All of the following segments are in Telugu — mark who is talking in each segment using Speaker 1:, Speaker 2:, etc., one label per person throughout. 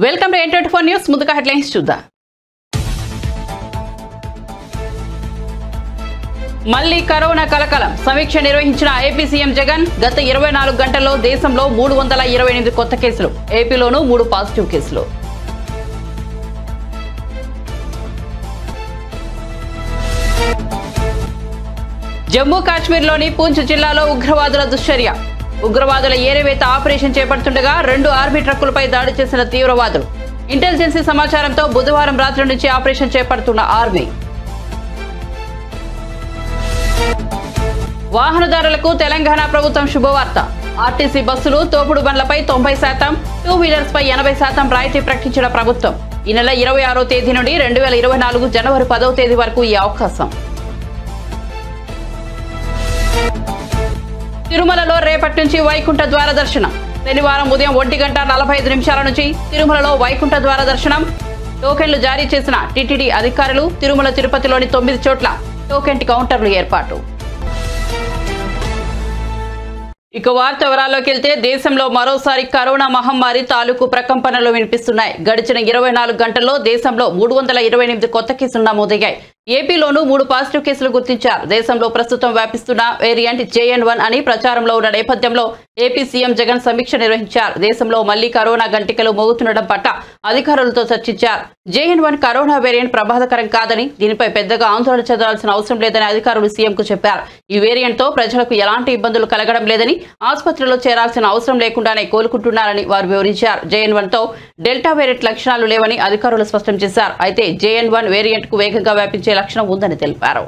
Speaker 1: Welcome to N24 news. ముందుగా హెడ్లైన్స్ చూద్దాం. మళ్లీ కరోనా కలకలం. సమీక్ష నిర్వహించిన ఏపీ సీఎం జగన్. గత 24 గంటల్లో దేశంలో 328 కొత్త కేసులు, ఏపీలోనూ 3 పాజిటివ్ కేసులు. జమ్మూ కాశ్మీర్లోని పూంచ్ జిల్లాలో ఉగ్రవాదుల దుశ్చర్య. ఉగ్రవాదుల ఏరివేత ఆపరేషన్ చేపడుతుండగా 2 ఆర్మీ ట్రక్కులపై దాడి చేసిన తీవ్రవాదులు. ఇంటెలిజెన్సీ సమాచారంతో బుధవారం రాత్రి నుంచి ఆపరేషన్ చేపడుతున్న ఆర్మీ. వాహనదారులకు తెలంగాణ ప్రభుత్వం శుభవార్త. ఆర్టీసీ బస్సులు, తోపుడు బండ్లపై 90%, 2 వీలర్స్ పై 80% రాయితీ ప్రకటించిన ప్రభుత్వం. ఈ నెల 26వ తేదీ నుండి 2024 జనవరి 10వ తేదీ వరకు ఈ అవకాశం. తిరుమలలో రేపటి నుంచి వైకుంఠ ద్వార దర్శనం. శనివారం ఉదయం 1:45 నుంచి తిరుమలలో వైకుంఠ ద్వార దర్శనం. టోకెన్లు జారీ చేసిన టీటీడీ అధికారులు. తిరుమల తిరుపతిలోని 9 చోట్ల టోకెన్ కౌంటర్లు ఏర్పాటు. ఇక వార్త వివరాల్లోకి వెళ్తే, దేశంలో మరోసారి కరోనా మహమ్మారి తాలూకు ప్రకంపనలు వినిపిస్తున్నాయి. గడిచిన 24 గంటల్లో దేశంలో 328 కొత్త కేసులు నమోదయ్యాయి. ఏపీలోనూ 3 పాజిటివ్ కేసులు గుర్తించారు. దేశంలో ప్రస్తుతం వ్యాపిస్తున్న వేరియంట్ JN1 అని ప్రచారంలో ఉన్న నేపథ్యంలో ఏపీ సీఎం జగన్ సమీక్ష నిర్వహించారు. దేశంలో మళ్లీ కరోనా గంటికలు మోగుతుండడం పట్ల అధికారులతో చర్చించారు. JN1 కరోనా వేరియంట్ ప్రమాదకరం కాదని, దీనిపై పెద్దగా ఆందోళన చెందాల్సిన అవసరం లేదని అధికారులు సీఎంకు చెప్పారు. ఈ వేరియంట్ తో ప్రజలకు ఎలాంటి ఇబ్బందులు కలగడం లేదని, ఆసుపత్రిలో చేరాల్సిన అవసరం లేకుండానే కోలుకుంటున్నారని వారు వివరించారు. JN1 తో డెల్టా వేరియంట్ లక్షణాలు లేవని అధికారులు స్పష్టం చేశారు. అయితే JN1 వేరియంట్ కు వేగంగా వ్యాపించే లక్షణం ఉందని తెలిపారు.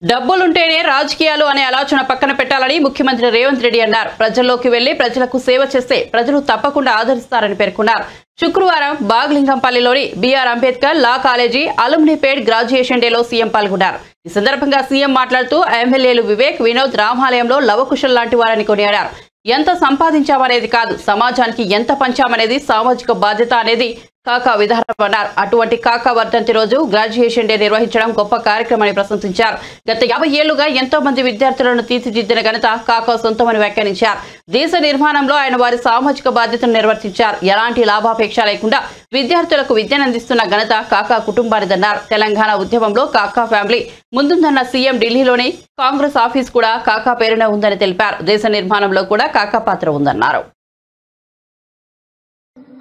Speaker 1: డబ్బులుంటేనే రాజకీయాలు అనే ఆలోచన పక్కన పెట్టాలని ముఖ్యమంత్రి రేవంత్ రెడ్డి అన్నారు. ప్రజల్లోకి వెళ్లి ప్రజలకు సేవ చేస్తే ప్రజలు తప్పకుండా ఆదరిస్తారని పేర్కొన్నారు. శుక్రవారం బాగ్లింగంపల్లిలోని BR Ambedkar law college alumni పేడ్ గ్రాడ్యుయేషన్ డేలో సీఎం పాల్గొన్నారు. ఈ సందర్భంగా సీఎం మాట్లాడుతూ ఎమ్మెల్యేలు వివేక్, వినోద్ రామాలయంలో లవకుశల్ లాంటి వారని కొనియాడారు. ఎంత సంపాదించామనేది కాదు, సమాజానికి ఎంత పంచామనేది సామాజిక బాధ్యత అనేది కాకా విధానం అన్నారు. అటువంటి కాకా వర్ధంతి రోజు గ్రాడ్యుయేషన్ డే నిర్వహించడం గొప్ప కార్యక్రమాన్ని ప్రశంసించారు. గత 50 ఏళ్లుగా ఎంతో మంది విద్యార్థులను తీర్చిదిద్దిన ఘనత కాకా సొంతమని వ్యాఖ్యానించారు. దేశ నిర్మాణంలో ఆయన వారి సామాజిక బాధ్యతను నిర్వర్తించారు. ఎలాంటి లాభాపేక్ష లేకుండా విద్యార్థులకు విద్యను అందిస్తున్న ఘనత కాకా కుటుంబానిదన్నారు. తెలంగాణ ఉద్యమంలో కాకా ఫ్యామిలీ ముందుందన్న సీఎం ఢిల్లీలోని కాంగ్రెస్ ఆఫీస్ కూడా కాకా పేరున ఉందని తెలిపారు. దేశ నిర్మాణంలో కూడా కాకా పాత్ర ఉందన్నారు.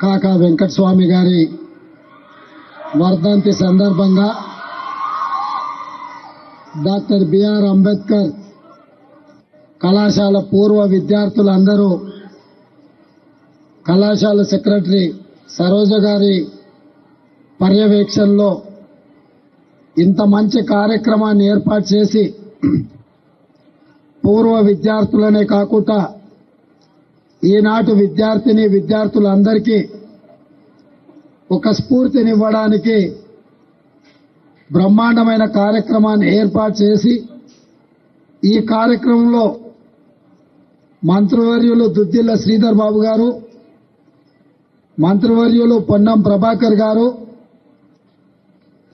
Speaker 2: కాకా వెంకటస్వామి గారి వర్ధంతి సందర్భంగా డాక్టర్ బిఆర్ అంబేద్కర్ కళాశాల పూర్వ విద్యార్థులందరూ కళాశాల సెక్రటరీ సరోజ గారి పర్యవేక్షణలో ఇంత మంచి కార్యక్రమాన్ని ఏర్పాటు చేసి పూర్వ విద్యార్థులనే కాకుండా ఈనాటి విద్యార్థులందరికీ ఒక స్ఫూర్తినివ్వడానికి బ్రహ్మాండమైన కార్యక్రమాన్ని ఏర్పాటు చేసి, ఈ కార్యక్రమంలో మంత్రివర్యులు దుద్దిల్ల శ్రీధర్ బాబు గారు, మంత్రివర్యులు పొన్నం ప్రభాకర్ గారు,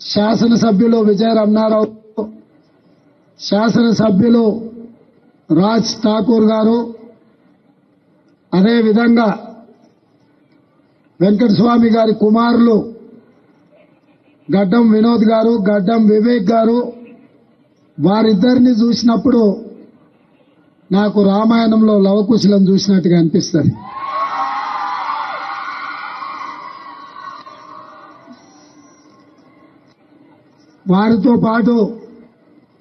Speaker 2: శాసనసభ్యులు విజయ రమణారావు, శాసనసభ్యులు రాజ్ ఠాకూర్ గారు, అదేవిధంగా వెంకటస్వామి గారి కుమారులు గడ్డం వినోద్ గారు, గడ్డం వివేక్ గారు, వారిద్దరిని చూసినప్పుడు నాకు రామాయణంలో లవకుశలను చూసినట్టుగా అనిపిస్తుంది. వారితో పాటు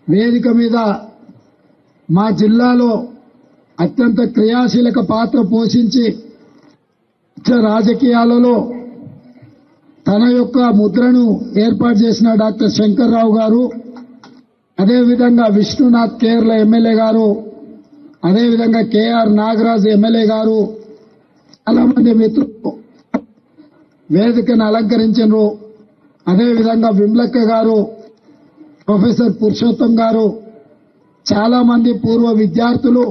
Speaker 2: వేదిక మీద మా జిల్లాలో అత్యంత క్రియాశీలక పాత్ర పోషించి రాజకీయాలలో తన యొక్క ముద్రను ఏర్పాటు చేసిన డాక్టర్ శంకర్రావు గారు, అదేవిధంగా విష్ణునాథ్ కేరళ ఎమ్మెల్యే గారు, అదేవిధంగా KR నాగరాజ్ ఎమ్మెల్యే గారు, చాలా మంది మిత్రులు వేదికను అలంకరించారు. అదేవిధంగా విమలక్క గారు, ప్రొఫెసర్ పురుషోత్తం గారు, చాలా మంది పూర్వ విద్యార్థులు,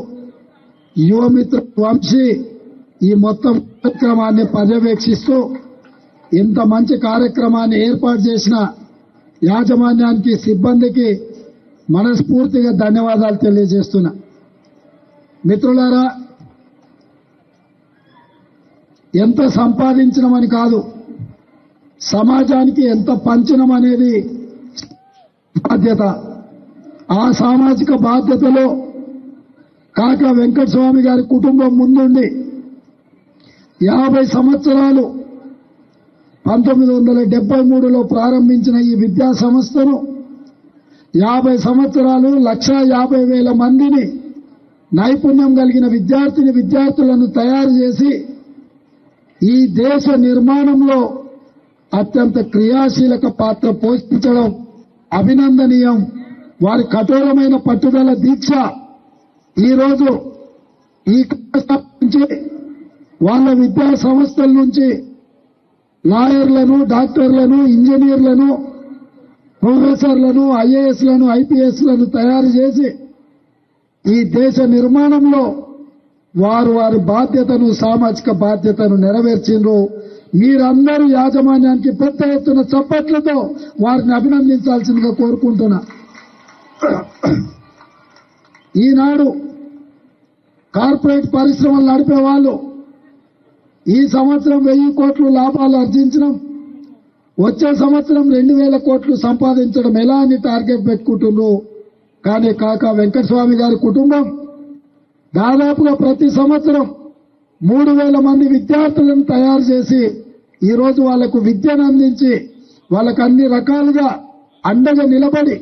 Speaker 2: యువమిత్ర వంశీ ఈ మొత్తం కార్యక్రమాన్ని పర్యవేక్షిస్తూ ఇంత మంచి కార్యక్రమాన్ని ఏర్పాటు చేసిన యాజమాన్యానికి, సిబ్బందికి మనస్ఫూర్తిగా ధన్యవాదాలు తెలియజేస్తున్నా. మిత్రులారా, ఎంత సంపాదించడమని కాదు, సమాజానికి ఎంత పంచడం అనేది బాధ్యత. ఆ సామాజిక బాధ్యతలో కాకా వెంకటస్వామి గారి కుటుంబం ముందుండి 50 సంవత్సరాలు 1973లో ప్రారంభించిన ఈ విద్యా సంస్థను 50 సంవత్సరాలు 1,50,000 మందిని నైపుణ్యం కలిగిన విద్యార్థులను తయారు చేసి ఈ దేశ నిర్మాణంలో అత్యంత క్రియాశీలక పాత్ర పోషించడం అభినందనీయం. వారి కఠోరమైన పట్టుదల దీక్ష ఈరోజు ఈ నుంచి వాళ్ళ విద్యా సంస్థల నుంచి లాయర్లను, డాక్టర్లను, ఇంజనీర్లను, ప్రొఫెసర్లను, ఐఏఎస్లను, ఐపీఎస్లను తయారు చేసి ఈ దేశ నిర్మాణంలో వారి బాధ్యతను, సామాజిక బాధ్యతను నెరవేర్చిండ్రు. మీరందరూ యాజమాన్యానికి పెద్ద ఎత్తున చప్పట్లతో వారిని అభినందించాల్సిందిగా కోరుకుంటున్నా. ఈనాడు కార్పొరేట్ పరిశ్రమలు నడిపే వాళ్ళు ఈ సంవత్సరం 1000 కోట్లు లాభాలు ఆర్జించడం, వచ్చే సంవత్సరం 2000 కోట్లు సంపాదించడం ఎలా అని టార్గెట్ పెట్టుకుంటున్నారు. కానీ కాకా వెంకటస్వామి గారి కుటుంబం దాదాపుగా ప్రతి సంవత్సరం 3,000 మంది విద్యార్థులను తయారు చేసి ఈరోజు వాళ్లకు విద్యను అందించి వాళ్ళకు అన్ని రకాలుగా అండగా నిలబడి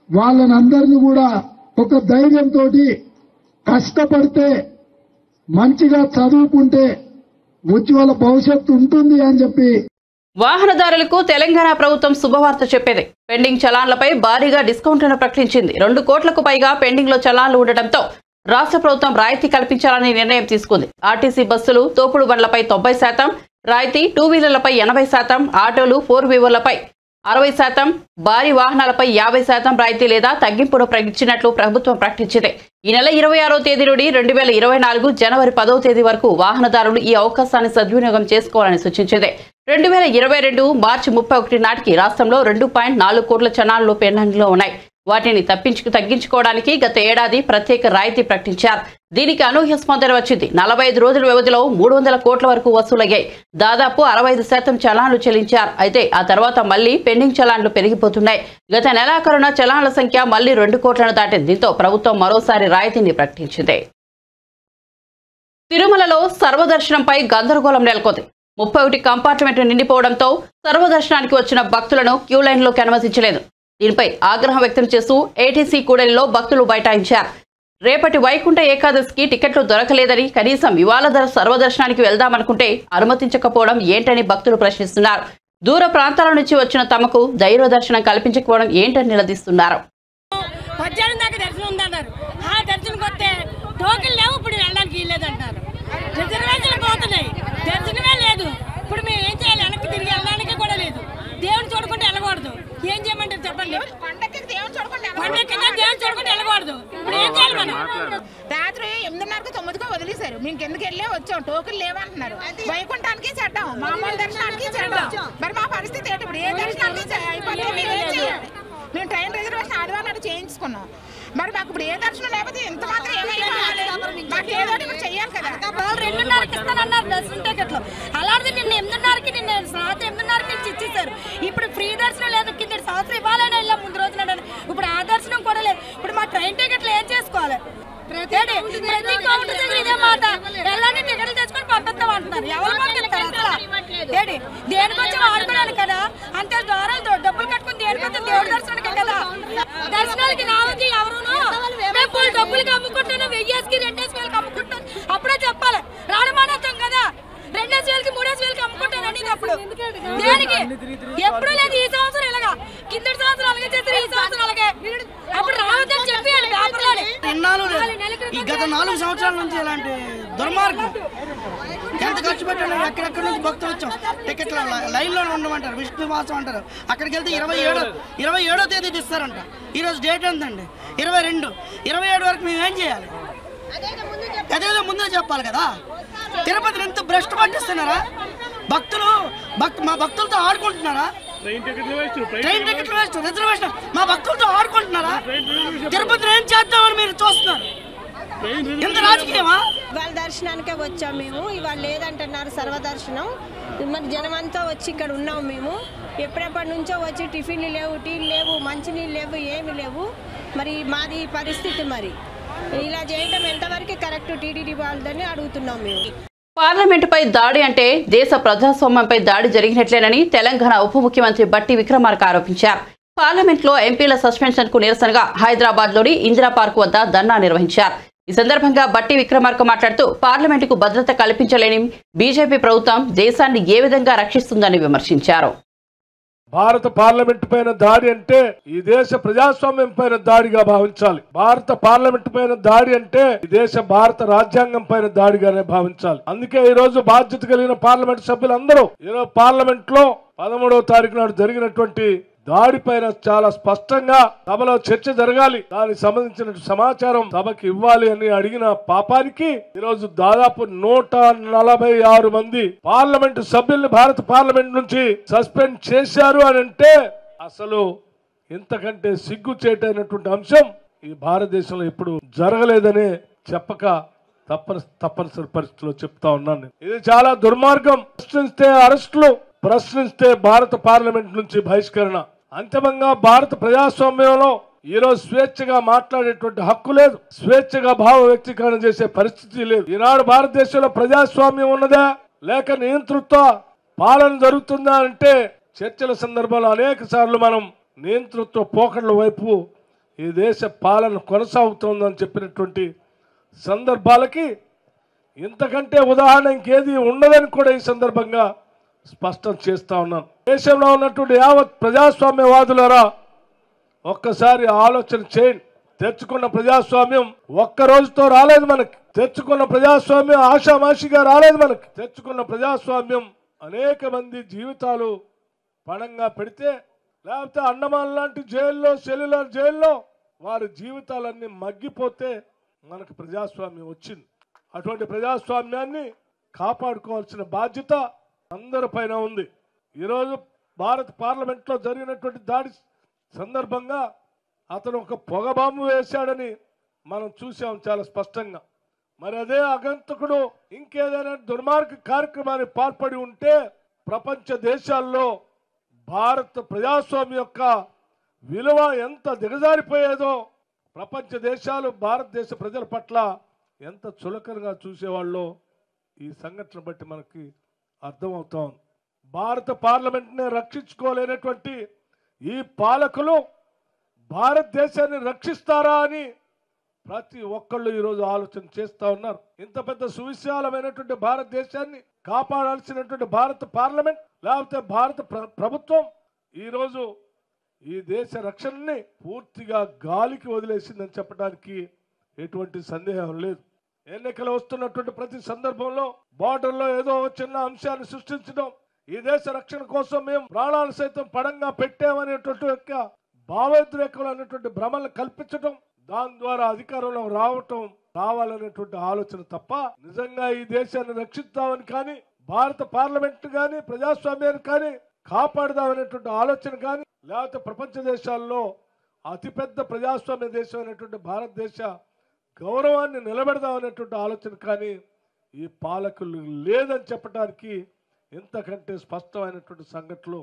Speaker 2: వాళ్ళని అందరినీ కూడా ఒక ధైర్యంతో కష్టపడితే మంచిగా చదువుకుంటే ఉజ్వల భవిష్యత్తు ఉంటుంది అని చెప్పి
Speaker 1: వాహనదారులకు తెలంగాణ ప్రభుత్వం శుభవార్త చెప్పేది. పెండింగ్ చలాన్లపై భారీగా డిస్కౌంట్లను ప్రకటించింది. 2 కోట్లకు పైగా పెండింగ్ లో చలాన్లు ఉండటంతో రాష్ట్ర ప్రభుత్వం రాయితీ కల్పించాలని నిర్ణయం తీసుకుంది. ఆర్టీసీ బస్సులు, తోపుడు బండ్లపై 90% రాయితీ, 2 వీలర్లపై 80%, ఆటోలు, 4 వీలర్లపై 60%, భారీ వాహనాలపై 50% రాయితీ లేదా తగ్గింపును ప్రకటించినట్లు ప్రభుత్వం ప్రకటించింది. ఈ నెల 26వ తేదీ నుండి 2024 జనవరి 10వ తేదీ వరకు వాహనదారులు ఈ అవకాశాన్ని సద్వినియోగం చేసుకోవాలని సూచించింది. 2022 మార్చి 31 నాటికి రాష్ట్రంలో 2.4 కోట్ల చలాన్లు పెండింగ్లో ఉన్నాయి. వాటిని తగ్గించుకోవడానికి గత ఏడాది ప్రత్యేక రాయితీ ప్రకటించారు. దీనికి అనూహ్య స్పందన వచ్చింది. 45 రోజుల వ్యవధిలో 300 కోట్ల వరకు వసూలయ్యాయి. దాదాపు 65% చలాన్లు చెల్లించారు. అయితే ఆ తర్వాత మళ్లీ పెండింగ్ చలాన్లు పెరిగిపోతున్నాయి. గత నెలాఖరున చలాన్ల సంఖ్య మళ్లీ 2 కోట్లను దాటింది. దీంతో ప్రభుత్వం మరోసారి రాయితీని ప్రకటించింది. తిరుమలలో సర్వదర్శనంపై గందరగోళం నెలకొంది. 31 కంపార్ట్మెంట్లు నిండిపోవడంతో సర్వదర్శనానికి వచ్చిన భక్తులను క్యూ లైన్లోకి అనుమతించలేదు. దీనిపై ఆగ్రహం వ్యక్తం చేస్తూ ఏటీసీ కూడలిలో భక్తులు బైఠాయించారు. రేపటి వైకుంఠ ఏకాదశికి టికెట్లు దొరకలేదని, కనీసం ఇవాళ సర్వదర్శనానికి వెళ్దామనుకుంటే అనుమతించకపోవడం ఏంటని భక్తులు ప్రశ్నిస్తున్నారు. దూర ప్రాంతాల నుంచి వచ్చిన తమకు ధైర్య దర్శనం కల్పించకపోవడం ఏంటని నిలదీస్తున్నారు.
Speaker 3: దేవుని చూడకుండా వెళ్ళకూడదు. ఏం చేయమంటారు చెప్పండి? దేవుని చూడకుండా వెళ్ళకూడదు. ఇప్పుడు ఏం చేయాలి మనం? రాత్రి 8:30కు 9కు వదిలేశారు. మేము కిందకి వెళ్ళే వచ్చాం. టోకెన్ లేవంటున్నారు. వైకుంఠానికి చెడ్డాం, మామూలు దర్శనానికి చెడ్డాం. మరి మా పరిస్థితి ఏంటి? ఇప్పుడు ఏ దర్శనానికి అయిపోతే మేము ట్రైన్ రిజర్వేషన్ ఆదివారం చేయించుకున్నాం. మరి మాకు ఇప్పుడు ఏ దర్శనం లేకపోతే ఎంత మాత్రం ఏమైనా మాకు ఏదో ఇప్పుడు చెయ్యాలి కదా. 2:30కి ఇస్తానన్నారు దర్శనం టికెట్లు. అలాంటిది నిన్న 8:30కి రాత్రి 8:30 నుంచి ఇచ్చేసారు. ఇప్పుడు ఫ్రీ దర్శనం లేదు. కింద సంవత్సరం ఇవ్వాలని వెళ్ళాం ముందు రోజున. ఇప్పుడు ఆ దర్శనం కూడా లేదు. ఇప్పుడు మా ట్రైన్ టికెట్లు ఏం చేసుకోవాలి? ప్రతి కౌంటర్ దగ్గర ఇదే మాట, వెళ్ళని టికెట్లు తెచ్చుకొని పంపిస్తాం అంటున్నారు. ఎవరు పంపిస్తారు అసలు? దేనికొచ్చి వాడుకోవడానికి కదా. అంతే ద్వారాలు డబ్బులు కట్టుకుని దేనికొచ్చి దేవుడి దర్శనానికి కదా. దర్శనానికి రావద్దు ఎవరును. మేము డబ్బులకి అమ్ముకుంటున్నాం. 1000కి 2000కి అమ్ముకుంటాం. అప్పుడే చెప్పాలి. రాడమానేస్తాం కదా. 2000కి 3000కి అమ్ముకుంటానండి. అప్పుడు దేనికి? ఎప్పుడు లేదు. ఈ సంవత్సరం ఇలాగా, కిందటి సంవత్సరం అలాగే చేస్తారు, ఈ సంవత్సరం అలాగే. అప్పుడు రావద్దని చెప్పి
Speaker 4: ఈ గత 4 సంవత్సరాల నుంచి ఇలాంటి దుర్మార్గం. ఎంత ఖర్చు పెట్టాలి? ఎక్కడెక్కడి నుంచి భక్తులు వచ్చాం. టికెట్ల లైన్లో ఉండమంటారు. విష్ణు మాసం అంటారు. అక్కడికి వెళ్తే 27వ తేదీ ఇస్తారంట. ఈరోజు డేట్ ఎంతండి? 22. 27 వరకు మేము ఏం చేయాలి? అదేదో ముందే చెప్పాలి కదా. తిరుపతిని ఎంత భ్రష్టు పట్టిస్తున్నారా భక్తులు? మా భక్తులతో ఆడుకుంటున్నారా? ట్రైన్ టికెట్లు వేస్ట్, రిజర్వేషన్ మా భక్తులతో ఆడుకుంటున్నారా? తిరుపతిని ఏం చేద్దామని మీరు చూస్తున్నారు? ఎంత రాజకీయమా?
Speaker 5: ఇవాళ దర్శనానికే వచ్చాం మేము. ఇవాళ లేదంటున్నారు సర్వదర్శనం. మరి జనమంతా వచ్చి ఇక్కడ ఉన్నాం మేము. ఎప్పుడెప్పటి నుంచో వచ్చి టిఫిన్లు లేవు, టీలు లేవు, మంచినీళ్ళు లేవు, ఏమి లేవు. మరి మాది పరిస్థితి. మరి ఇలా చేయటం ఎంతవరకు కరెక్ట్ టీడీడీ వాళ్ళని అడుగుతున్నాం మేము.
Speaker 1: పార్లమెంటుపై దాడి అంటే దేశ ప్రజాస్వామ్యంపై దాడి జరిగినట్లేనని తెలంగాణ ఉప ముఖ్యమంత్రి బట్టి విక్రమార్క ఆరోపించారు. పార్లమెంట్లో ఎంపీల సస్పెన్షన్ కు నిరసనగా హైదరాబాద్ లోని ఇందిరా పార్క్ వద్ద ధర్నా నిర్వహించారు. ఈ సందర్భంగా బట్టి విక్రమార్క మాట్లాడుతూ పార్లమెంటుకు భద్రత కల్పించలేని బీజేపీ ప్రభుత్వం దేశాన్ని ఏ విధంగా రక్షిస్తుందని విమర్శించారు.
Speaker 6: భారత పార్లమెంట్ పైన దాడి అంటే ఈ దేశ ప్రజాస్వామ్యం పైన దాడిగా భావించాలి. భారత పార్లమెంట్ పైన దాడి అంటే ఈ దేశ భారత రాజ్యాంగం పైన దాడిగానే భావించాలి. అందుకే ఈ రోజు బాధ్యత కలిగిన పార్లమెంట్ సభ్యులందరూ ఈరోజు పార్లమెంట్ లో 13వ తారీఖు నాడు జరిగినటువంటి దాడి పైన చాలా స్పష్టంగా సభలో చర్చ జరగాలి, దానికి సంబంధించిన సమాచారం సభకి ఇవ్వాలి అని అడిగిన పాపానికి ఈరోజు దాదాపు 146 మంది పార్లమెంటు సభ్యుల్ని భారత పార్లమెంట్ నుంచి సస్పెండ్ చేశారు అని అంటే అసలు ఇంతకంటే సిగ్గు చేటైనటువంటి అంశం ఈ భారతదేశంలో ఎప్పుడు జరగలేదనే చెప్పక తప్పనిసరి పరిస్థితుల్లో చెప్తా ఉన్నాను. ఇది చాలా దుర్మార్గం. ప్రశ్నిస్తే అరెస్టులు, ప్రశ్నిస్తే భారత పార్లమెంట్ నుంచి బహిష్కరణ. అంతిమంగా భారత ప్రజాస్వామ్యంలో ఈరోజు స్వేచ్ఛగా మాట్లాడేటువంటి హక్కు లేదు, స్వేచ్ఛగా భావ వ్యక్తీకరణ చేసే పరిస్థితి లేదు. ఈనాడు భారతదేశంలో ప్రజాస్వామ్యం ఉన్నదా లేక నియంతృత్వ పాలన జరుగుతుందా అంటే చర్చల సందర్భంలో అనేక సార్లు మనం నియంతృత్వ పోకడల వైపు ఈ దేశ పాలన కొనసాగుతోందని చెప్పినటువంటి సందర్భాలకి ఇంతకంటే ఉదాహరణ ఇంకేది ఉండదని కూడా ఈ సందర్భంగా స్పష్టం చేస్తా ఉన్నాను. దేశంలో ఉన్నటువంటి యావత్ ప్రజాస్వామ్యవాదులారా ఒక్కసారి ఆలోచన చేయండి. తెచ్చుకున్న ప్రజాస్వామ్యం ఒక్క రోజుతో రాలేదు మనకి. తెచ్చుకున్న ప్రజాస్వామ్యం ఆషామాషిగా రాలేదు మనకి. తెచ్చుకున్న ప్రజాస్వామ్యం అనేక మంది జీవితాలు పణంగా పెడితే, లేకపోతే అండమాన్ లాంటి జైల్లో, సెల్యులర్ జైల్లో వారి జీవితాలన్నీ మగ్గిపోతే మనకు ప్రజాస్వామ్యం వచ్చింది. అటువంటి ప్రజాస్వామ్యాన్ని కాపాడుకోవాల్సిన బాధ్యత అందరిపైన ఉంది. ఈరోజు భారత పార్లమెంట్ లో జరిగినటువంటి దాడి సందర్భంగా అతను ఒక పొగ బాంబు వేశాడని మనం చూసాం చాలా స్పష్టంగా. మరి అదే అగంతకుడు ఇంకేదైనా దుర్మార్గ కార్యక్రమాన్ని పాల్పడి ఉంటే ప్రపంచ దేశాల్లో భారత ప్రజాస్వామ్యం యొక్క విలువ ఎంత దిగజారిపోయేదో ప్రపంచ దేశాలు భారతదేశ ప్రజల పట్ల ఎంత చులకనగా చూసేవాళ్ళో ఈ సంఘటన బట్టి మనకి అర్థమవుతాం. భారత పార్లమెంట్ని రక్షించుకోలేనటువంటి ఈ పాలకులు భారతదేశాన్ని రక్షిస్తారా అని ప్రతి ఒక్కళ్ళు ఈరోజు ఆలోచన చేస్తా ఉన్నారు. ఇంత పెద్ద సువిశాలమైనటువంటి భారతదేశాన్ని కాపాడాల్సినటువంటి భారత పార్లమెంట్ లేకపోతే భారత ప్రభుత్వం ఈరోజు ఈ దేశ రక్షణని పూర్తిగా గాలికి వదిలేసిందని చెప్పడానికి ఎటువంటి సందేహం లేదు. ఎన్నికలు వస్తున్నటువంటి ప్రతి సందర్భంలో బార్డర్లో ఏదో చిన్న అంశాన్ని సృష్టించడం, ఈ దేశ రక్షణ కోసం మేము ప్రాణాలు సైతం పడంగా పెట్టామనేటువంటి యొక్క భావోద్రేకం అనేటువంటి భ్రమలను కల్పించడం, దాని ద్వారా అధికారంలో రావాలనేటువంటి ఆలోచన తప్ప నిజంగా ఈ దేశాన్ని రక్షిద్దామని కానీ భారత పార్లమెంట్ కానీ ప్రజాస్వామ్యాన్ని కానీ కాపాడదామనేటువంటి ఆలోచన కానీ లేకపోతే ప్రపంచ దేశాల్లో అతిపెద్ద ప్రజాస్వామ్య దేశం అనేటువంటి భారతదేశ గౌరవాన్ని నిలబెడదామనేటువంటి ఆలోచన కానీ ఈ పాలకులు లేదని చెప్పడానికి ఇంతకంటే స్పష్టమైనటువంటి సంఘటనలు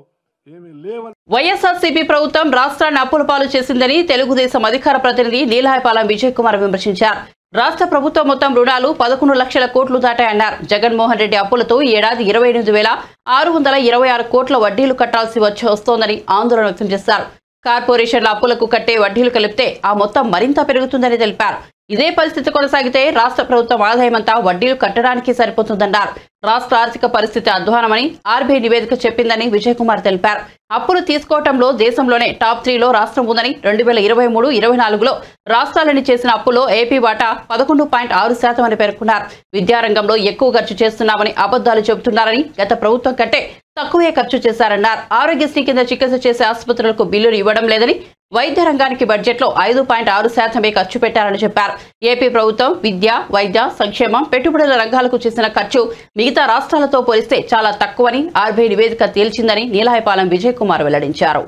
Speaker 6: ఏమీ లేవని.
Speaker 1: వైఎస్ఆర్సీపీ ప్రభుత్వం రాష్ట్రాన్ని అప్పుల పాలు చేసిందని తెలుగుదేశం అధికార ప్రతినిధి నీలాయపాలెం విజయ్ కుమార్ విమర్శించారు. రాష్ట్ర ప్రభుత్వం మొత్తం రుణాలు 11 లక్షల కోట్లు దాటాయన్నారు. జగన్మోహన్ రెడ్డి అప్పులతో ఈ ఏడాది 28,626 కోట్ల వడ్డీలు కట్టాల్సి వస్తోందని ఆందోళన వ్యక్తం చేశారు. కార్పొరేషన్ల అప్పులకు కట్టే వడ్డీలు కలిపితే ఆ మొత్తం మరింత పెరుగుతుందని తెలిపారు. ఇదే పరిస్థితి కొనసాగితే రాష్ట్ర ప్రభుత్వం ఆదాయమంతా వడ్డీలు కట్టడానికి సరిపోతుందన్నారు. రాష్ట్ర ఆర్థిక పరిస్థితి అధ్వానమని ఆర్బీఐ నివేదిక చెప్పిందని విజయ్ కుమార్ తెలిపారు. అప్పులు తీసుకోవడంలో దేశంలోనే టాప్ 3లో రాష్ట్రం ఉందని 2023-24లో రాష్ట్రాలని చేసిన అప్పులో ఏపీ వాటా 11.6% అని పేర్కొన్నారు. విద్యారంగంలో ఎక్కువ ఖర్చు చేస్తున్నామని అబద్దాలు చెబుతున్నారని, గత ప్రభుత్వం కంటే తక్కువే ఖర్చు చేశారన్నారు. ఆరోగ్యశ్రీ కింద చికిత్స చేసే ఆసుపత్రులకు బిల్లులు ఇవ్వడం లేదని, వైద్య రంగానికి బడ్జెట్లో 5.6% ఖర్చు పెట్టారని చెప్పారు. ఏపీ ప్రభుత్వం విద్య, వైద్య, సంక్షేమం, పెట్టుబడుల రంగాలకు చేసిన ఖర్చు మిగతా రాష్ట్రాలతో పోలిస్తే చాలా తక్కువని ఆర్బీఐ నివేదిక తేల్చిందని నీలాయపాలెం విజయ్ కుమార్ వెల్లడించారు.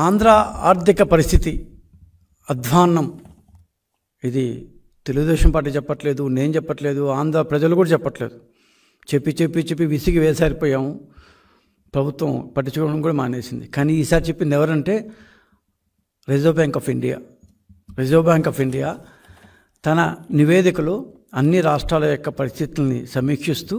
Speaker 7: ఆంధ్ర ఆర్థిక పరిస్థితి అధ్వాన్నం, ఇది తెలుగుదేశం పార్టీ చెప్పట్లేదు, నేను చెప్పట్లేదు, ఆంధ్ర ప్రజలు కూడా చెప్పట్లేదు. చెప్పి విసిగి వేసారిపోయాము. ప్రభుత్వం పట్టించుకోవడం కూడా మానేసింది. కానీ ఈసారి చెప్పింది ఎవరంటే రిజర్వ్ బ్యాంక్ ఆఫ్ ఇండియా తన నివేదికలో అన్ని రాష్ట్రాల యొక్క పరిస్థితుల్ని సమీక్షిస్తూ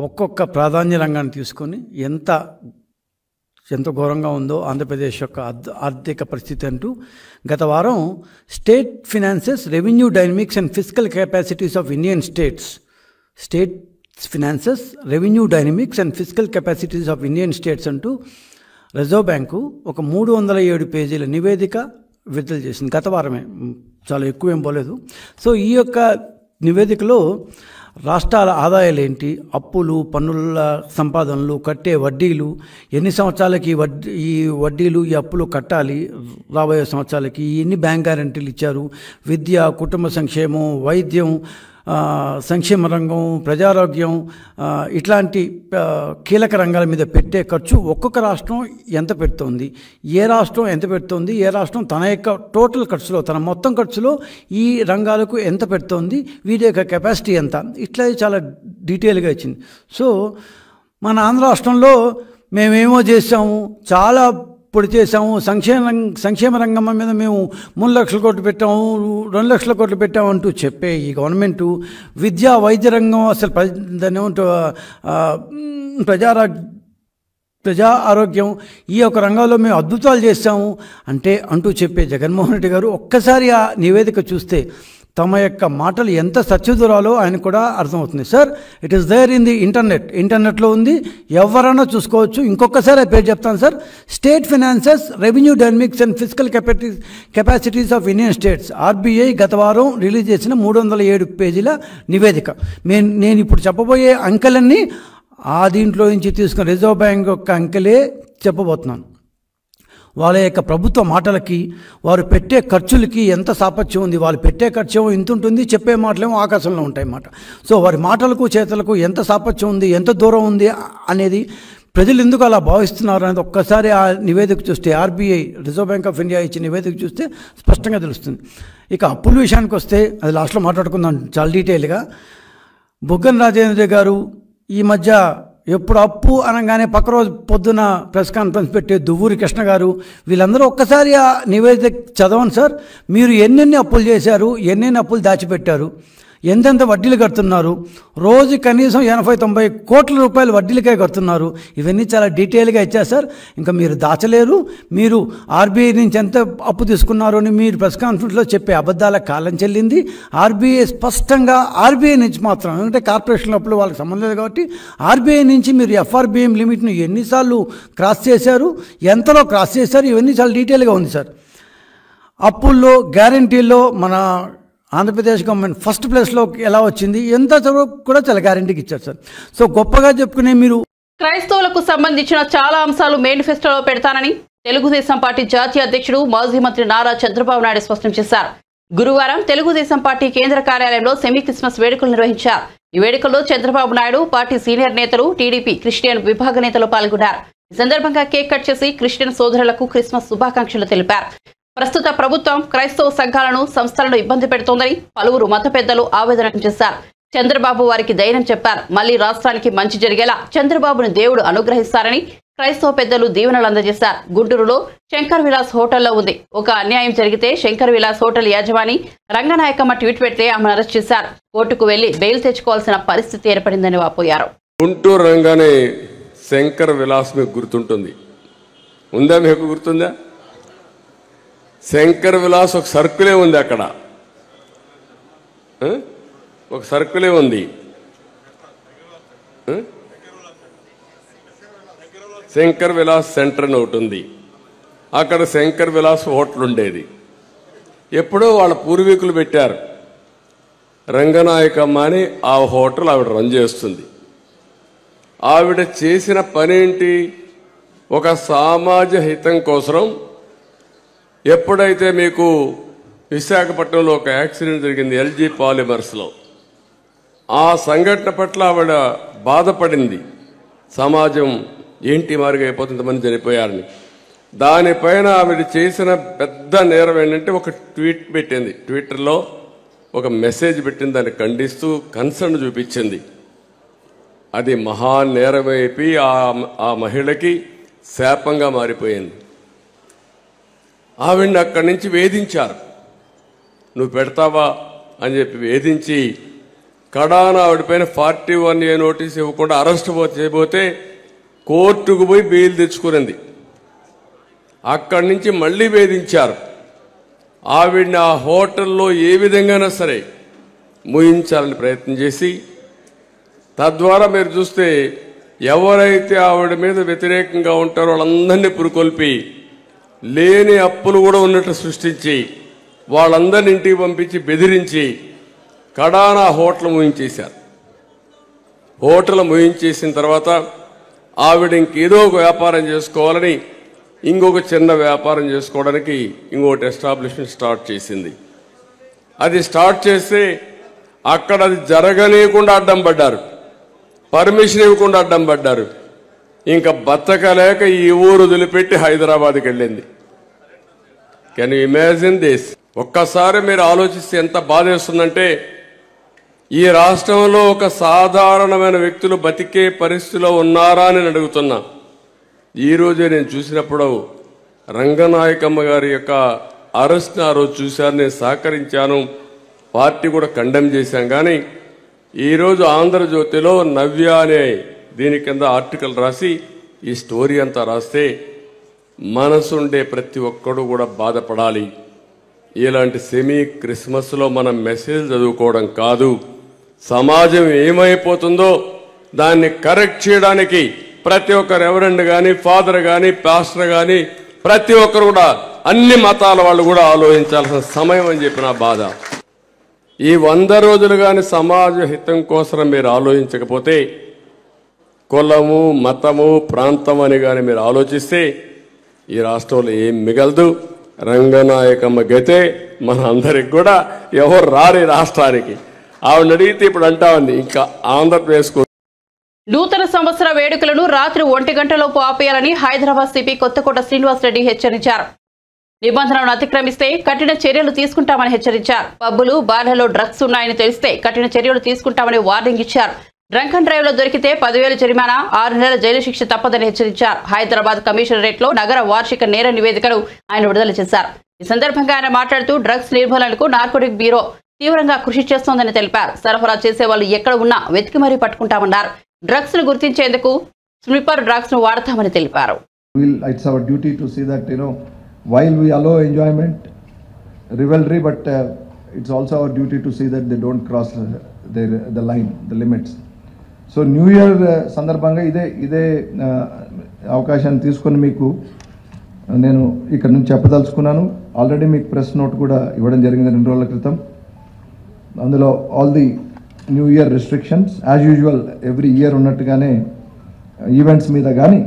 Speaker 7: ఒక్కొక్క ప్రాధాన్య రంగాన్ని తీసుకొని ఎంత ఘోరంగా ఉందో ఆంధ్రప్రదేశ్ యొక్క ఆర్థిక పరిస్థితి అంటూ గత వారం state finances, revenue dynamics and fiscal capacities of Indian states అంటూ రిజర్వ్ బ్యాంకు ఒక 307 పేజీల నివేదిక విడుదల చేసింది. గత వారమే, చాలా ఎక్కువ ఏం పోలేదు. సో ఈ యొక్క నివేదికలో రాష్ట్రాల ఆదాయాలు ఏంటి, అప్పులు, పన్నుల సంపాదనలు, కట్టే వడ్డీలు, ఎన్ని సంవత్సరాలకి ఈ వడ్డీలు ఈ అప్పులు కట్టాలి, రాబోయే సంవత్సరాలకి ఎన్ని బ్యాంక్ గ్యారెంటీలు ఇచ్చారు, విద్య, కుటుంబ సంక్షేమం, వైద్యం, సంక్షేమ రంగం, ప్రజారోగ్యం, ఇట్లాంటి కీలక రంగాల మీద పెట్టే ఖర్చు ఒక్కొక్క రాష్ట్రం ఎంత పెడుతోంది, ఏ రాష్ట్రం ఎంత పెడుతోంది, ఏ రాష్ట్రం తన యొక్క టోటల్ ఖర్చులో, తన మొత్తం ఖర్చులో ఈ రంగాలకు ఎంత పెడుతోంది, వీటి యొక్క కెపాసిటీ ఎంత, ఇట్లా చాలా డీటెయిల్గా ఇచ్చింది. సో మన ఆంధ్ర రాష్ట్రంలో మేమేమో చేసాము, చాలా పొడి చేసాము, సంక్షేమ రంగం మీద మేము 3 లక్షల కోట్లు పెట్టాము, 2 లక్షల కోట్లు పెట్టాము అంటూ చెప్పే ఈ గవర్నమెంటు విద్యా, వైద్య రంగం, అసలు దాన్ని ప్రజా ఆరోగ్యం, ఈ యొక్క రంగంలో మేము అద్భుతాలు చేస్తాము అంటూ చెప్పే జగన్మోహన్ రెడ్డి గారు ఒక్కసారి ఆ నివేదిక చూస్తే తమ యొక్క మాటలు ఎంత సత్యదూరాలో ఆయన కూడా అర్థమవుతుంది. Sir, it is there in the ఇంటర్నెట్లో ఉంది, ఎవరైనా చూసుకోవచ్చు. ఇంకొకసారి ఆ పేరు చెప్తాను sir. State finances, revenue dynamics and fiscal capacities of Indian states, RBI గత వారం రిలీజ్ చేసిన 307 పేజీల నివేదిక. నేను ఇప్పుడు చెప్పబోయే అంకెలన్నీ దీంట్లో నుంచి తీసుకున్న రిజర్వ్ బ్యాంక్ యొక్క అంకెలే చెప్పబోతున్నాను. వాళ్ళ యొక్క ప్రభుత్వ మాటలకి, వారు పెట్టే ఖర్చులకి ఎంత సాపత్యం ఉంది. వాళ్ళు పెట్టే ఖర్చు ఏమో ఇంత ఉంటుంది, చెప్పే మాటలేమో ఆకాశంలో ఉంటాయి అన్నమాట. సో వారి మాటలకు చేతలకు ఎంత సాపత్యం ఉంది, ఎంత దూరం ఉంది అనేది ప్రజలు ఎందుకు అలా భావిస్తున్నారు అనేది ఒక్కసారి ఆ నివేదిక చూస్తే, RBI, reserve bank of India ఇచ్చిన నివేదిక చూస్తే స్పష్టంగా తెలుస్తుంది. ఇక అప్పుల విషయానికి వస్తే అది లాస్ట్లో మాట్లాడుకుందాం చాలా డీటెయిల్గా. బుగ్గన రాజేంద్ర గారు ఈ మధ్య ఎప్పుడు అప్పు అనగానే పక్క రోజు పొద్దున ప్రెస్ కాన్ఫరెన్స్ పెట్టే దువ్వూరి కృష్ణ గారు, వీళ్ళందరూ ఒక్కసారి ఆ నివేదిక చదవండి సార్. మీరు ఎన్నెన్ని అప్పులు చేశారు, ఎన్నెన్ని అప్పులు దాచిపెట్టారు, ఎంతెంత వడ్డీలు కడుతున్నారు, రోజు కనీసం 80-90 కోట్ల రూపాయలు వడ్డీలకే కడుతున్నారు. ఇవన్నీ చాలా డీటెయిల్గా ఇచ్చారు సార్. ఇంకా మీరు దాచలేరు. మీరు ఆర్బీఐ నుంచి ఎంత అప్పు తీసుకున్నారు అని మీరు ప్రెస్ కాన్ఫరెన్స్లో చెప్పే అబద్ధాల కాలం చెల్లింది. ఆర్బీఐ స్పష్టంగా ఆర్బీఐ నుంచి మాత్రం, ఎందుకంటే కార్పొరేషన్ అప్పులు వాళ్ళకి సంబంధం లేదు కాబట్టి, ఆర్బీఐ నుంచి మీరు ఎఫ్ఆర్బిఎం లిమిట్ను ఎన్నిసార్లు క్రాస్ చేశారు, ఎంతలో క్రాస్ చేశారు, ఇవన్నీ చాలా డీటెయిల్గా ఉంది సార్. అప్పుల్లో, గ్యారంటీల్లో మన ఆంధ్రప్రదేశ్ గవర్నమెంట్ ఫస్ట్ ప్లేస్లో ఎలా వచ్చింది, ఎంత కూడా చాలా గ్యారంటీకి ఇచ్చారు సార్. సో గొప్పగా చెప్పుకునే మీరు
Speaker 1: క్రైస్తవులకు సంబంధించిన చాలా అంశాలు మేనిఫెస్టోలో పెడతానని తెలుగుదేశం పార్టీ జాతీయ అధ్యక్షుడు, మాజీ మంత్రి నారా చంద్రబాబు నాయుడు స్పష్టం చేశారు. గురువారం తెలుగుదేశం పార్టీ కేంద్ర కార్యాలయంలో సెమీ క్రిస్మస్ వేడుకలు నిర్వహించారు. ఈ వేడుకల్లో చంద్రబాబు నాయుడు, పార్టీ సీనియర్ నేతలు, టీడీపీ క్రిస్టియన్ విభాగ నేతలు పాల్గొన్నారు. ఈ సందర్భంగా కేక్ కట్ చేసి క్రిస్టియన్ సోదరులకు క్రిస్మస్ శుభాకాంక్షలు తెలిపారు. ప్రస్తుత ప్రభుత్వం క్రైస్తవ సంఘాలను, సంస్థలను ఇబ్బంది పెడుతోందని పలువురు మత పెద్దలు ఆవేదన వ్యక్తం చేశారు. చంద్రబాబు వారికి ధైర్యం చెప్పారు. మళ్లీ రాష్ట్రానికి మంచి జరిగేలా చంద్రబాబును దేవుడు అనుగ్రహిస్తారని క్రైస్తవ పెద్దలు దీవెనలు అందజేశారు. గుంటూరులో శంకర్ విలాస్ హోటల్లో ఉంది. ఒక అన్యాయం జరిగితే శంకర్ విలాస్ హోటల్ యాజమాని రంగనాయకమ్మ ట్వీట్ పెడితే ఆమెను అరెస్ట్ చేశారు. కోర్టుకు వెళ్లి బెయిల్ తెచ్చుకోవాల్సిన పరిస్థితి ఏర్పడిందని వాపోయారు.
Speaker 8: గుంటూరు రంగానే శంకర్ విలాస్ మీకు గుర్తుంటుంది, ఉందా? మీకు గుర్తుందా? శంకర్ విలాస్ ఒక సర్కిలే ఉంది, అక్కడ ఒక సర్కిలే ఉంది. శంకర్ విలాస్ సెంటర్ అని ఒకటి ఉంది. అక్కడ శంకర్ విలాస్ హోటల్ ఉండేది. ఎప్పుడో వాళ్ళ పూర్వీకులు పెట్టారు. రంగనాయకమ్మ అని ఆ హోటల్ ఆవిడ రన్ చేస్తుంది. ఆవిడ చేసిన పనేంటి? ఒక సమాజ హితం కోసం ఎప్పుడైతే మీకు విశాఖపట్నంలో ఒక యాక్సిడెంట్ జరిగింది ఎల్జీ పాలిమర్స్లో, ఆ సంఘటన పట్ల ఆవిడ బాధపడింది. సమాజం ఏంటి మారుగా అయిపోతుంది, మంది చనిపోయారని. దానిపైన ఆవిడ చేసిన పెద్ద నేరం ఏంటంటే ఒక ట్వీట్ పెట్టింది ట్విట్టర్లో. ఒక మెసేజ్ పెట్టింది, దాన్ని ఖండిస్తూ కన్సర్న్ చూపించింది. అది మహా నేరమైపోయి ఆ మహిళకి శాపంగా మారిపోయింది. ఆవిడ్ని అక్కడి నుంచి వేధించారు. నువ్వు పెడతావా అని చెప్పి వేధించి కడాన ఆవిడపైన 41A నోటీస్ ఇవ్వకుండా అరెస్ట్ చేయబోతే కోర్టుకు పోయి బెయిల్ తెచ్చుకునింది. అక్కడి నుంచి మళ్ళీ వేధించారు. ఆవిడ్ని ఆ హోటల్లో ఏ విధంగానైనా సరే ముయించాలని ప్రయత్నం చేసి, తద్వారా మీరు చూస్తే ఎవరైతే ఆవిడ మీద వ్యతిరేకంగా ఉంటారో వాళ్ళందరినీ పురుకొల్పి లేని అప్పులు కూడా ఉన్నట్టు సృష్టించి వాళ్ళందరినీ ఇంటికి పంపించి బెదిరించి కడాన హోటల్ ముయించేశారు. హోటల్ ముయించేసిన తర్వాత ఆవిడ ఇంకేదో ఒక వ్యాపారం చేసుకోవాలని ఇంకొక చిన్న వ్యాపారం చేసుకోవడానికి ఇంకొకటి ఎస్టాబ్లిష్మెంట్ స్టార్ట్ చేసింది. అది స్టార్ట్ చేస్తే అక్కడ అది జరగలేకుండా అడ్డం పడ్డారు, పర్మిషన్ ఇవ్వకుండా అడ్డం పడ్డారు. ఇంకా బతకలేక ఈ ఊరు వదిలిపెట్టి హైదరాబాద్కి వెళ్ళింది. Can you imagine this? ఒక్కసారి మీరు ఆలోచిస్తే ఎంత బాధేస్తుందంటే, ఈ రాష్ట్రంలో ఒక సాధారణమైన వ్యక్తులు బతికే పరిస్థితిలో ఉన్నారా అని అడుగుతున్నా. ఈరోజే నేను చూసినప్పుడు రంగనాయకమ్మ గారి యొక్క అరెస్ట్ని ఆ రోజు చూశాను, నేను సహకరించాను, పార్టీ కూడా కండెమ్ చేశాం. కానీ ఈరోజు ఆంధ్రజ్యోతిలో నవ్య అనే దీని కింద ఆర్టికల్ రాసి ఈ స్టోరీ అంతా రాస్తే మనసుండే ప్రతి ఒక్కడు కూడా బాధపడాలి. ఇలాంటి సెమీ క్రిస్మస్లో మనం మెసేజ్ చదువుకోవడం కాదు, సమాజం ఏమైపోతుందో దాన్ని కరెక్ట్ చేయడానికి ప్రతి ఒక్క రెవరెండ్ కానీ, ఫాదర్ కానీ, పాస్టర్ కానీ ప్రతి ఒక్కరు కూడా అన్ని మతాల వాళ్ళు కూడా ఆలోచించాల్సిన సమయం అని చెప్పిన బాధ. ఈ 100 రోజులు కానీ సమాజ హితం కోసం మీరు ఆలోచించకపోతే, కులము, మతము, ప్రాంతం అని కానీ మీరు ఆలోచిస్తే ఈ రాష్ట్రంలో ఏం మిగలదు. రంగనాయకమ్మ గతే మన అందరికి కూడా ఎవరు రారు ఈ రాష్ట్రానికి. ఆవిడ అడిగితే ఇప్పుడు అంటా ఉంది ఇంకా ఆంధ్రప్రదేశ్.
Speaker 1: నూతన సంవత్సర వేడుకలను రాత్రి 1 గంటలోపు ఆపేయాలని హైదరాబాద్ సిపి కొత్తకోట శ్రీనివాసరెడ్డి హెచ్చరించారు. నిబంధనలను అతిక్రమిస్తే కఠిన చర్యలు తీసుకుంటామని హెచ్చరించారు. పబ్బులు, బార్లలో డ్రగ్స్ ఉన్నాయని తెలిస్తే కఠిన చర్యలు తీసుకుంటామని వార్నింగ్ ఇచ్చారు. డ్రంక్ అండ్ డ్రైవ్ లో దొరికితే 10,000 జరిమానా, 6 నెలల జైలు శిక్ష తప్పదని హెచ్చరించారు. హైదరాబాద్ కమిషనరేట్ లో నగర వార్షిక నేర నివేదికను ఆయన విడుదల చేశారు. ఈ సందర్భంగా ఆయన మాట్లాడుతూ డ్రగ్స్ నిర్మూలనకు నార్కోటిక్ బ్యూరో తీవ్రంగా కృషి చేస్తోందని తెలిపారు. సరఫరా చేసే వాళ్ళు ఎక్కడ ఉన్నా వెతికి మరీ పట్టుకుంటామన్నారు. డ్రగ్స్ ను గుర్తించేందుకు స్నిప్పర్ డ్రగ్స్ ను వాడతామని తెలిపారు.
Speaker 9: It's our duty to see that, while we allow enjoyment, revelry, but it's also our duty to see that they don't cross the line, the limits. So New Year సందర్భంగా ఇదే అవకాశాన్ని తీసుకొని మీకు నేను ఇక్కడ నుంచి చెప్పదలుచుకున్నాను. ఆల్రెడీ మీకు ప్రెస్ నోట్ కూడా ఇవ్వడం జరిగింది 2 రోజుల క్రితం. అందులో all the new year restrictions as usual every year ఉన్నట్టుగానే ఈవెంట్స్ మీద కానీ,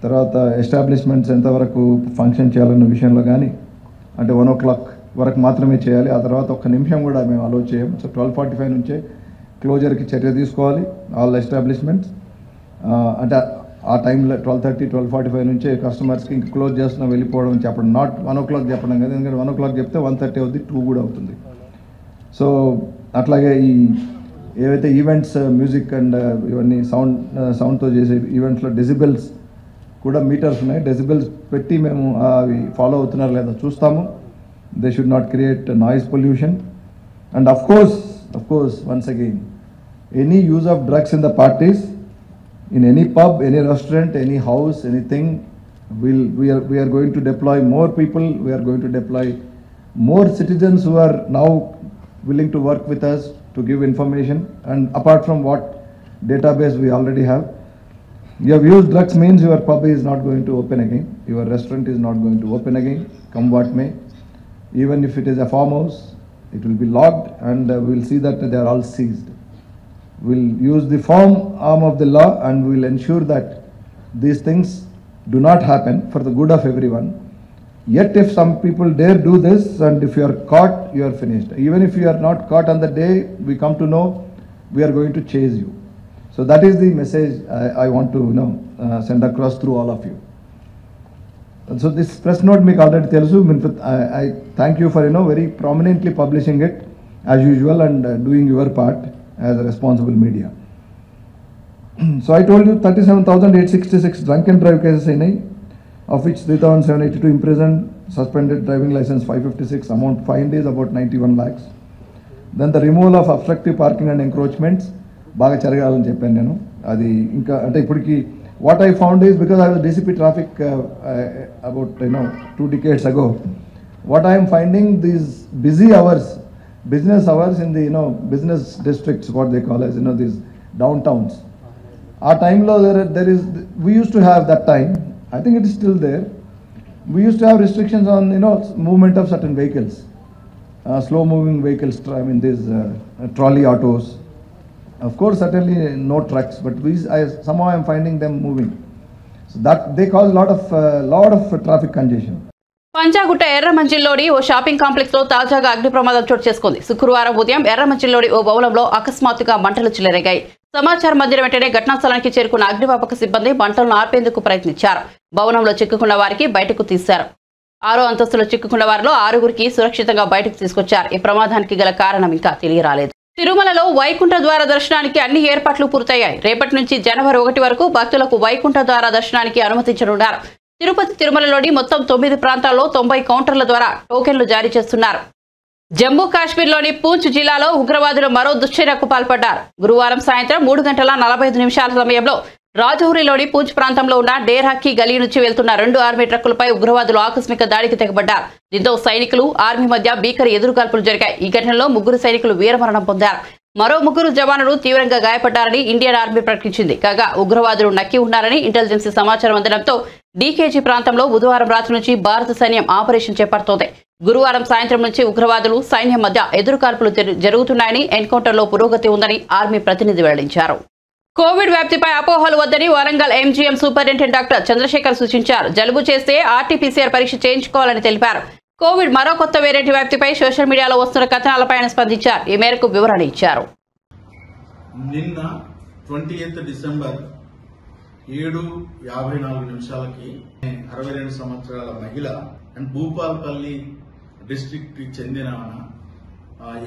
Speaker 9: తర్వాత ఎస్టాబ్లిష్మెంట్స్ ఎంతవరకు ఫంక్షన్ చేయాలన్న విషయంలో కానీ, అంటే 1 o'clock వరకు మాత్రమే చేయాలి. ఆ తర్వాత 1 నిమిషం కూడా మేము అలో చేయము. సో 12:45 నుంచే క్లోజర్కి చర్య తీసుకోవాలి ఆల్ ఎస్టాబ్లిష్మెంట్స్. అంటే ఆ టైంలో 12:30, 12:45 నుంచే కస్టమర్స్కి ఇంక క్లోజ్ చేస్తున్నాం వెళ్ళిపోవడం చెప్పడం, నాట్ 1 o'clock చెప్పడం కదా. ఎందుకంటే 1 o'clock చెప్తే 1:30 అవుతుంది, 2 కూడా అవుతుంది. సో అట్లాగే ఈ ఏవైతే ఈవెంట్స్ మ్యూజిక్ అండ్ ఇవన్నీ సౌండ్తో చేసే ఈవెంట్స్లో డెసిబెల్స్ కూడా మీటర్స్ ఉన్నాయి. డెసిబెల్స్ పెట్టి మేము అవి ఫాలో అవుతున్నారు లేదా చూస్తాము. They should not create noise pollution. And of course once again, any use of drugs in the parties, in any pub, any restaurant, any house, anything, we are going to deploy more people. We are going to deploy more citizens who are now willing to work with us to give information. And apart from what database we already have, you have used drugs means your pub is not going to open again, your restaurant is not going to open again, come what may. Even if it is a farmhouse, it will be locked, and we will see that they are all seized. We'll use the firm arm of the law, and we'll ensure that these things do not happen for the good of everyone. Yet if some people dare do this, and if you are caught, you are finished. Even if you are not caught on the day we come to know, we are going to chase you. So that is the message I want to send across through all of you. And so this press note meeku already telusu. I thank you for very prominently publishing it. as usual and doing your part as a responsible media. So I told you 37,866 drunk and drive cases in of which 3,782 imprisoned, suspended driving license 556, amount fined is about 91 lakhs. Then the removal of obstructive parking and encroachments, baga charagalani cheppanu nenu. Adi inka ante ippudiki what I found is, because I was DCP traffic about 2 decades ago, what I am finding these busy hours, business hours in the business districts, what they call as these downtowns. Our time lo there is, we used to have that time. I think it is still there. We used to have restrictions on movement of certain vehicles, slow moving vehicles. I mean these trolley autos. Of course, certainly no trucks, but somehow I am finding them moving. So that they cause lot of traffic congestion.
Speaker 1: Panjagutta ఎర్రమంజిల్లోని ఓ షాపింగ్ కాంప్లెక్స్ లో తాజాగా అగ్ని ప్రమాదం చోటు చేసుకుంది. శుక్రవారం ఉదయం ఎర్రమంజిల్లోని ఓ భవనంలో అకస్మాత్తుగా మంటలు చెలరేగాయి. సమాచారం అందిన వెంటనే ఘటనా స్థలానికి చేరుకున్న అగ్నిమాపక సిబ్బంది మంటలను ఆర్పేందుకు ప్రయత్నించారు. భవనంలో చిక్కుకున్న వారికి బయటకు తీశారు. 6వ అంతస్తులో చిక్కుకున్న వారిలో 6గురికి సురక్షితంగా బయటకు తీసుకొచ్చారు. ఈ ప్రమాదానికి గల కారణం ఇంకా తెలియరాలేదు. తిరుమలలో వైకుంఠ ద్వార దర్శనానికి అన్ని ఏర్పాట్లు పూర్తయ్యాయి. రేపటి నుంచి జనవరి 1 వరకు భక్తులకు వైకుంఠ ద్వార దర్శనానికి అనుమతించనున్నారు. తిరుపతి తిరుమలలోని మొత్తం 9 ప్రాంతాల్లో 90 కౌంటర్ల ద్వారా టోకెన్లు జారీ చేస్తున్నారు. జమ్మూ కాశ్మీర్లోని పూంచ్ జిల్లాలో ఉగ్రవాదులు మరో దుశ్చర్యకు పాల్పడ్డారు. గురువారం సాయంత్రం 3:45 సమయంలో రాజౌరిలోని పూంచ్ ప్రాంతంలో ఉన్న డేర్హక్కీ గలీ నుంచి వెళ్తున్న 2 ఆర్మీ ట్రక్కులపై ఉగ్రవాదులు ఆకస్మిక దాడికి తెగబడ్డారు. దీంతో సైనికులు ఆర్మీ మధ్య భీకర ఎదురుకాల్పులు జరిగాయి. ఈ ఘటనలో 3 సైనికులు వీరమరణం పొందారు. మరో 3 జవానులు తీవ్రంగా గాయపడ్డారని ఇండియన్ ఆర్మీ ప్రకటించింది. కాగా ఉగ్రవాదులు నక్కి ఉన్నారని ఇంటెలిజెన్స్ సమాచారం అందడంతో డీకేజీ ప్రాంతంలో బుధవారం రాత్రి నుంచి భారత సైన్యం ఆపరేషన్ చేపడుతోంది. గురువారం సాయంత్రం నుంచి ఉగ్రవాదులు సైన్యం మధ్య ఎదురుకాల్పులు జరుగుతున్నాయని, ఎన్కౌంటర్లో పురోగతి ఉందని ఆర్మీ ప్రతినిధి వెల్లడించారు. కోవిడ్ వ్యాప్తిపై అపోహలు వద్దని Warangal MGM superintendent doctor Chandrashekar సూచించారు. జలుబు చేస్తే ఆర్టీపీసీఆర్ పరీక్ష చేయించుకోవాలని తెలిపారు. కోవిడ్ మరో కొత్త వేరియంట్ వ్యాప్తిపై సోషల్ మీడియాలో వస్తున్న కథనాలపై ఆయన స్పందించారు. ఈ మేరకు వివరణ ఇచ్చారు.
Speaker 10: నిన్న 28 డిసెంబర్ 7:54 62 సంవత్సరాల మహిళ అండ్ భూపాల్పల్లి డిస్ట్రిక్ట్ కి చెందిన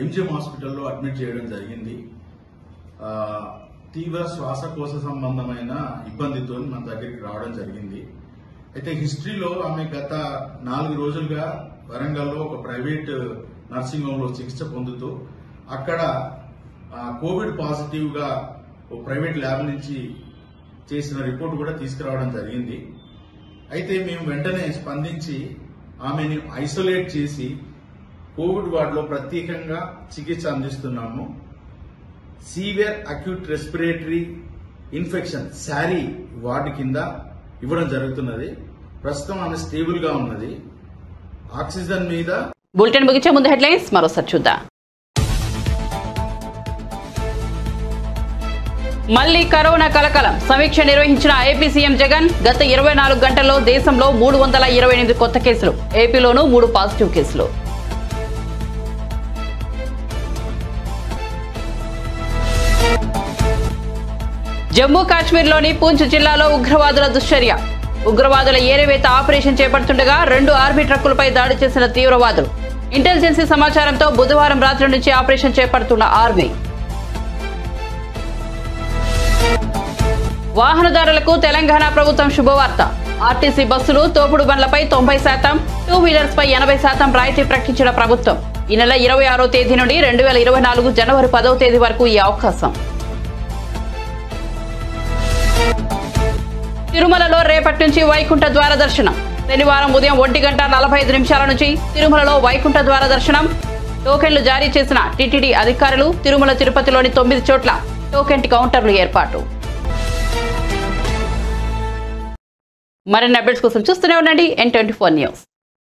Speaker 10: ఎంజిఎం హాస్పిటల్లో అడ్మిట్ చేయడం జరిగింది. తీవ్ర శ్వాసకోశ సంబంధమైన ఇబ్బందితో మన దగ్గరికి రావడం జరిగింది. అయితే హిస్టరీలో ఆమె గత 4 రోజులుగా వరంగల్లో ఒక ప్రైవేట్ నర్సింగ్ హోమ్ లో చికిత్స పొందుతూ అక్కడ కోవిడ్ పాజిటివ్ గా ఓ ప్రైవేట్ ల్యాబ్ నుంచి చేసిన రిపోర్ట్ కూడా తీసుకురావడం జరిగింది. అయితే మేము వెంటనే స్పందించి ఆమెను ఐసోలేట్ చేసి కోవిడ్ వార్డులో ప్రత్యేకంగా చికిత్స అందిస్తున్నాము. Severe acute respiratory infection sari ward కింద ఇవ్వడం జరుగుతున్నది. ప్రస్తుతం ఆమె స్టేబుల్ గా ఉన్నది. ఆక్సిజన్ మీద.
Speaker 1: బులెటిన్ ముగించే ముందు హెడ్లైన్స్ మరోసారి చూద్దాం. మళ్లీ కరోనా కలకలం. సమీక్ష నిర్వహించిన ఏపీ సీఎం జగన్. గత 24 గంటల్లో దేశంలో 328 కొత్త కేసులు. ఏపీలోనూ 3 పాజిటివ్ కేసులు. జమ్మూ కాశ్మీర్లోని పూంచ్ జిల్లాలో ఉగ్రవాదుల దుశ్చర్య. ఉగ్రవాదుల ఏరివేత ఆపరేషన్ చేపడుతుండగా 2 ఆర్మీ ట్రక్కులపై దాడి చేసిన తీవ్రవాదులు. ఇంటెలిజెన్సీ సమాచారంతో బుధవారం రాత్రి నుంచి ఆపరేషన్ చేపడుతున్న ఆర్మీ. వాహనదారులకు తెలంగాణ ప్రభుత్వం శుభవార్త. ఆర్టీసీ బస్సులు, తోపుడు బండ్లపై 90%, 2 వీలర్స్ పై 80% రాయితీ ప్రకటించిన ప్రభుత్వం. ఈ నెల 26వ తేదీ నుండి 2024 జనవరి 10వ తేదీ వరకు ఈ అవకాశం. తిరుమలలో రేపటి నుంచి వైకుంఠ ద్వార దర్శనం. శనివారం ఉదయం 1:45 నుంచి తిరుమలలో వైకుంఠ ద్వార దర్శనం. టోకెన్లు జారీ చేసిన టీటీడీ అధికారులు. తిరుమల తిరుపతిలోని 9 చోట్ల టోకెన్ కౌంటర్లు ఏర్పాటు. మరిన్ని అప్డేట్స్ కోసం చూస్తూనే ఉండండి N24 న్యూస్.